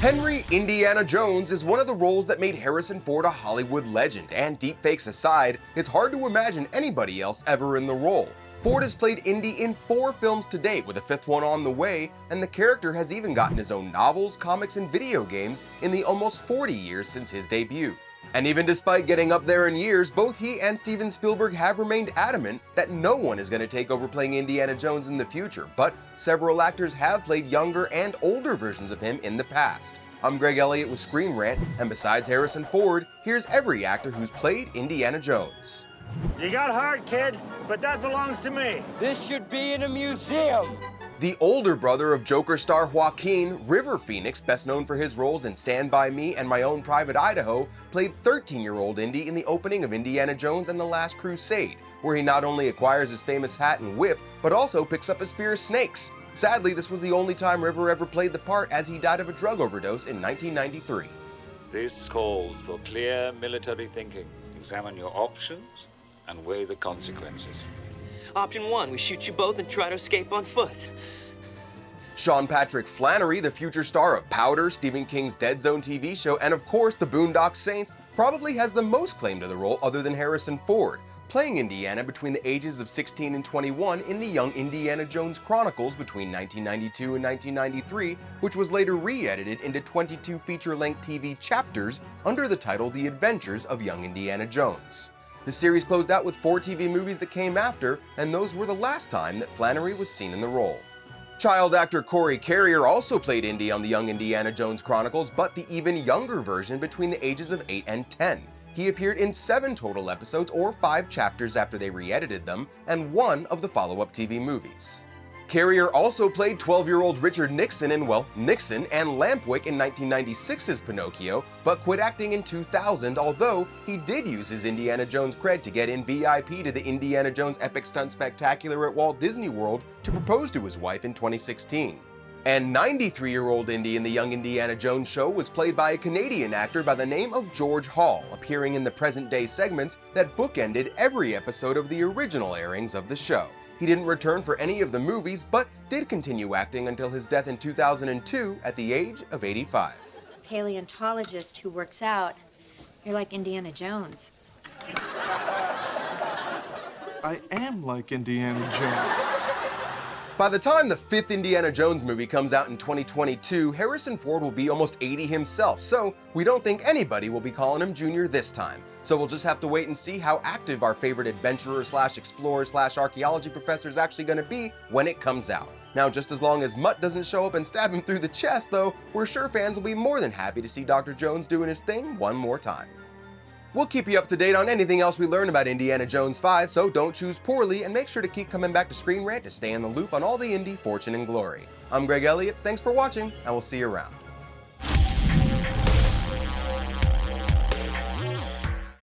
Henry Indiana Jones is one of the roles that made Harrison Ford a Hollywood legend, and deepfakes aside, it's hard to imagine anybody else ever in the role. Ford has played Indy in 4 films to date, with a 5th one on the way, and the character has even gotten his own novels, comics, and video games in the almost 40 years since his debut. And even despite getting up there in years, both he and Steven Spielberg have remained adamant that no one is going to take over playing Indiana Jones in the future, but several actors have played younger and older versions of him in the past. I'm Greg Elliott with Screen Rant, and besides Harrison Ford, here's every actor who's played Indiana Jones. You got heart, kid, but that belongs to me. This should be in a museum. The older brother of Joker star Joaquin, River Phoenix, best known for his roles in Stand By Me and My Own Private Idaho, played 13-year-old Indy in the opening of Indiana Jones and the Last Crusade, where he not only acquires his famous hat and whip, but also picks up his fear of snakes. Sadly, this was the only time River ever played the part, as he died of a drug overdose in 1993. This calls for clear military thinking. Examine your options and weigh the consequences. Option 1, we shoot you both and try to escape on foot. Sean Patrick Flanery, the future star of Powder, Stephen King's Dead Zone TV show, and of course the Boondock Saints, probably has the most claim to the role other than Harrison Ford, playing Indiana between the ages of 16 and 21 in the Young Indiana Jones Chronicles between 1992 and 1993, which was later re-edited into 22 feature-length TV chapters under the title The Adventures of Young Indiana Jones. The series closed out with 4 TV movies that came after, and those were the last time that Flanery was seen in the role. Child actor Corey Carrier also played Indy on the Young Indiana Jones Chronicles, but the even younger version between the ages of 8 and 10. He appeared in 7 total episodes, or 5 chapters after they re-edited them, and 1 of the follow-up TV movies. Carrier also played 12-year-old Richard Nixon in, Nixon and Lampwick in 1996's Pinocchio, but quit acting in 2000, although he did use his Indiana Jones cred to get in VIP to the Indiana Jones Epic Stunt Spectacular at Walt Disney World to propose to his wife in 2016. And 93-year-old Indy in the Young Indiana Jones show was played by a Canadian actor by the name of George Hall, appearing in the present-day segments that bookended every episode of the original airings of the show. He didn't return for any of the movies, but did continue acting until his death in 2002 at the age of 85. Paleontologist who works out. You're like Indiana Jones. I am like Indiana Jones. By the time the 5th Indiana Jones movie comes out in 2022, Harrison Ford will be almost 80 himself, so we don't think anybody will be calling him Junior this time. So we'll just have to wait and see how active our favorite adventurer/explorer/archaeology professor is actually going to be when it comes out. Now, just as long as Mutt doesn't show up and stab him through the chest, though, we're sure fans will be more than happy to see Dr. Jones doing his thing one more time. We'll keep you up to date on anything else we learn about Indiana Jones 5, so don't choose poorly, and make sure to keep coming back to Screen Rant to stay in the loop on all the Indy fortune and glory. I'm Greg Elliott, thanks for watching, and we'll see you around.